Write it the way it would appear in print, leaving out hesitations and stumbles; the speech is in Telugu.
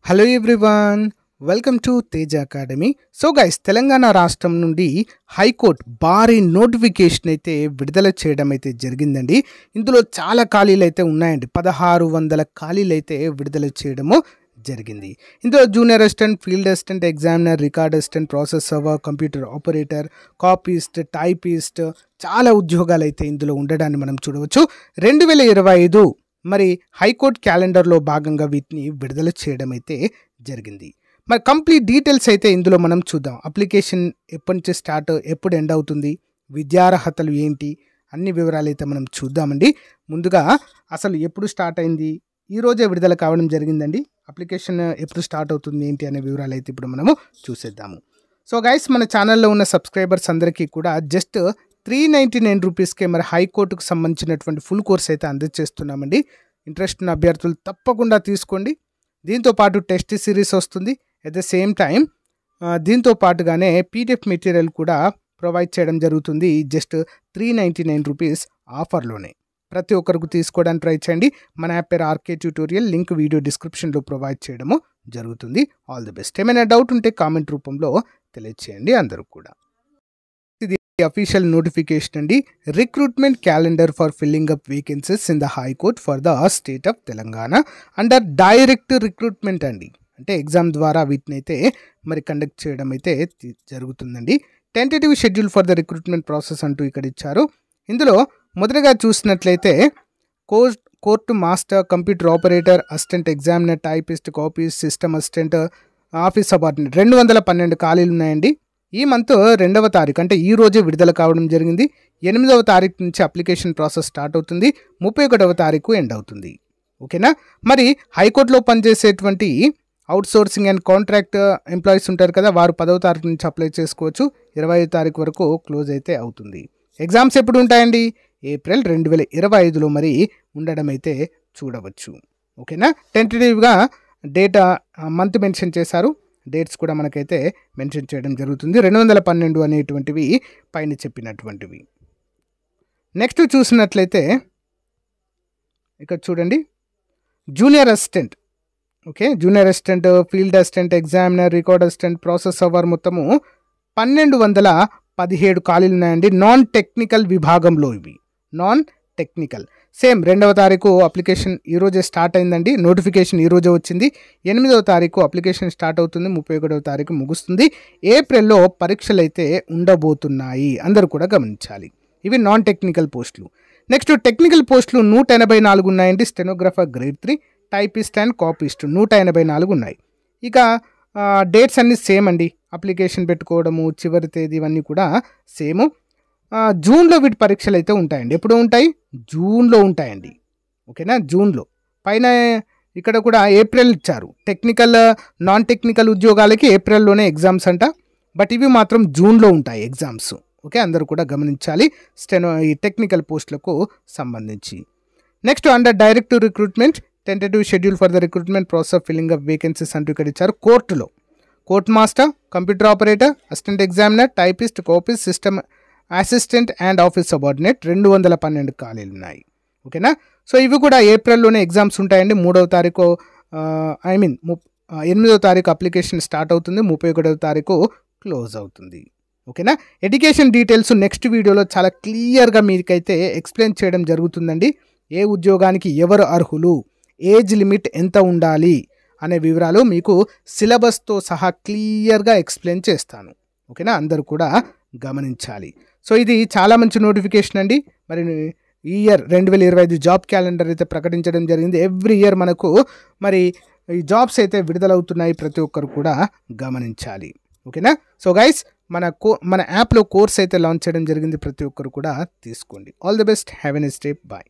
Hello everyone, welcome to Teja academy. So guys, Telangana రాష్ట్రం నుండి హైకోర్టు భారీ నోటిఫికేషన్ అయితే విడుదల చేయడం అయితే జరిగిందండి. ఇందులో చాలా ఖాళీలు అయితే ఉన్నాయండి. 1600 ఖాళీలు అయితే విడుదల చేయడము జరిగింది. ఇందులో junior assistant, field assistant, examiner, record assistant, process server, computer operator, copyist, typist చాలా ఉద్యోగాలు అయితే ఇందులో ఉండడాన్ని మనం చూడవచ్చు. 2025 మరి హైకోర్టు క్యాలెండర్లో భాగంగా వీటిని విడుదల చేయడం అయితే జరిగింది. మరి కంప్లీట్ డీటెయిల్స్ అయితే ఇందులో మనం చూద్దాం. అప్లికేషన్ ఎప్పటి నుంచి స్టార్ట్, ఎప్పుడు ఎండ్ అవుతుంది, విద్యార్హతలు ఏంటి, అన్ని వివరాలు అయితే మనం చూద్దామండి. ముందుగా అసలు ఎప్పుడు స్టార్ట్ అయింది, ఈ రోజే విడుదల కావడం జరిగిందండి. అప్లికేషన్ ఎప్పుడు స్టార్ట్ అవుతుంది ఏంటి అనే వివరాలు అయితే ఇప్పుడు మనము చూసేద్దాము. సో గైస్, మన ఛానల్లో ఉన్న సబ్స్క్రైబర్స్ అందరికీ కూడా జస్ట్ 399 రూపీస్కే మరి హైకోర్టుకు సంబంధించినటువంటి ఫుల్ కోర్స్ అయితే అందజేస్తున్నామండి. ఇంట్రెస్ట్ ఉన్న అభ్యర్థులు తప్పకుండా తీసుకోండి. దీంతో పాటు టెస్ట్ సిరీస్ వస్తుంది. అట్ ద సేమ్ టైం దీంతో పాటుగానే పీడిఎఫ్ మెటీరియల్ కూడా ప్రొవైడ్ చేయడం జరుగుతుంది. జస్ట్ 399 రూపీస్ ఆఫర్లోనే. ప్రతి ఒక్కరికి తీసుకోవడానికి ట్రై చేయండి. మన యాప్ పేరు ఆర్కే ట్యూటోరియల్, లింక్ వీడియో డిస్క్రిప్షన్లో ప్రొవైడ్ చేయడము జరుగుతుంది. All the best. ఏమైనా డౌట్ ఉంటే కామెంట్ రూపంలో తెలియచేయండి అందరూ కూడా. అఫీషియల్ నోటిఫికేషన్ అండి. Recruitment calendar for filling up vacancies in the high court for the state of Telangana under direct recruitment అండి. అంటే ఎగ్జామ్ ద్వారా వీటిని అయితే మరి కండక్ట్ చేయడం అయితే జరుగుతుందండి. Tentative schedule for the recruitment process అంటూ ఇక్కడ ఇచ్చారు. ఇందులో మొదటగా చూసినట్లయితే court master, computer operator, assistant examiner, typist, copyist, system assistant, office subordinate 212 ఖాళీలు ఉన్నాయండి. ఈ మంత్ 2వ తారీఖు అంటే ఈ రోజే విడుదల కావడం జరిగింది. 8వ తారీఖు నుంచి అప్లికేషన్ ప్రాసెస్ స్టార్ట్ అవుతుంది. 31వ తారీఖు ఎండ్ అవుతుంది. ఓకేనా. మరి హైకోర్టులో పనిచేసేటువంటి out sourcing and contract employees ఉంటారు కదా, వారు 10వ తారీఖు నుంచి అప్లై చేసుకోవచ్చు. 25వ తారీఖు వరకు క్లోజ్ అయితే అవుతుంది. ఎగ్జామ్స్ ఎప్పుడు ఉంటాయండి? ఏప్రిల్ 2025లో మరి ఉండడం అయితే చూడవచ్చు. ఓకేనా. టెంటేటివ్గా డేట్ మంత్ మెన్షన్ చేశారు. డేట్స్ కూడా మనకైతే మెన్షన్ చేయడం జరుగుతుంది. 212 అనేటువంటివి పైన చెప్పినటువంటివి. నెక్స్ట్ చూసినట్లయితే ఇక్కడ చూడండి, junior assistant. Okay, junior assistant, field assistant, examiner, record assistant, process server మొత్తము 1217 ఖాళీలు ఉన్నాయండి. నాన్ టెక్నికల్ విభాగంలో ఇవి. నాన్ టెక్నికల్ సేమ్ 2వ తారీఖు అప్లికేషన్ ఈరోజే స్టార్ట్ అయిందండి. నోటిఫికేషన్ ఈరోజే వచ్చింది. 8వ తారీఖు అప్లికేషన్ స్టార్ట్ అవుతుంది. 31వ తారీఖు ముగుస్తుంది. ఏప్రిల్లో పరీక్షలు అయితే ఉండబోతున్నాయి, అందరూ కూడా గమనించాలి. ఇవి నాన్ టెక్నికల్ పోస్టులు. నెక్స్ట్ టెక్నికల్ పోస్టులు 184 ఉన్నాయండి. Stenographer grade 3, typist and copyist 184 ఉన్నాయి. ఇక డేట్స్ అన్నీ సేమ్ అండి. అప్లికేషన్ పెట్టుకోవడము, చివరి తేదీ ఇవన్నీ కూడా సేమ్. జూన్లో వీటి పరీక్షలు అయితే ఉంటాయండి. ఎప్పుడు ఉంటాయి? జూన్లో ఉంటాయండి. ఓకేనా, జూన్లో. పైన ఇక్కడ కూడా ఏప్రిల్ ఇచ్చారు. టెక్నికల్, నాన్ టెక్నికల్ ఉద్యోగాలకి ఏప్రిల్లోనే ఎగ్జామ్స్ అంట. బట్ ఇవి మాత్రం జూన్లో ఉంటాయి ఎగ్జామ్స్. ఓకే, అందరూ కూడా గమనించాలి ఈ టెక్నికల్ పోస్టులకు సంబంధించి. Next under direct recruitment, tentative schedule for the recruitment process of filling up vacancies అంటూ ఇక్కడ ఇచ్చారు. కోర్టులో court master, computer operator, assistant examiner, typist, copyist, system assistant and office subordinate 212 ఖాళీలు ఉన్నాయి. ఓకేనా. సో ఇవి కూడా ఏప్రిల్లోనే ఎగ్జామ్స్ ఉంటాయండి. 3వ తారీఖు 8వ తారీఖు అప్లికేషన్ స్టార్ట్ అవుతుంది. 31వ తారీఖు క్లోజ్ అవుతుంది. ఓకేనా. ఎడ్యుకేషన్ డీటెయిల్స్ నెక్స్ట్ వీడియోలో చాలా క్లియర్గా మీకైతే ఎక్స్ప్లెయిన్ చేయడం జరుగుతుందండి. ఏ ఉద్యోగానికి ఎవరు అర్హులు, ఏజ్ లిమిట్ ఎంత ఉండాలి అనే వివరాలు మీకు సిలబస్తో సహా క్లియర్గా ఎక్స్ప్లెయిన్ చేస్తాను. ఓకేనా, అందరూ కూడా గమనించాలి. సో ఇది చాలా మంచి నోటిఫికేషన్ అండి. మరి ఈ ఇయర్ 2025 జాబ్ క్యాలెండర్ అయితే ప్రకటించడం జరిగింది. ఎవ్రీ ఇయర్ మనకు మరి ఈ జాబ్స్ అయితే విడుదలవుతున్నాయి. ప్రతి ఒక్కరు కూడా గమనించాలి. ఓకేనా. సో గైస్, మన యాప్లో కోర్స్ అయితే లాంచ్ చేయడం జరిగింది. ప్రతి ఒక్కరు కూడా తీసుకోండి. All the best. Have a nice day. Bye.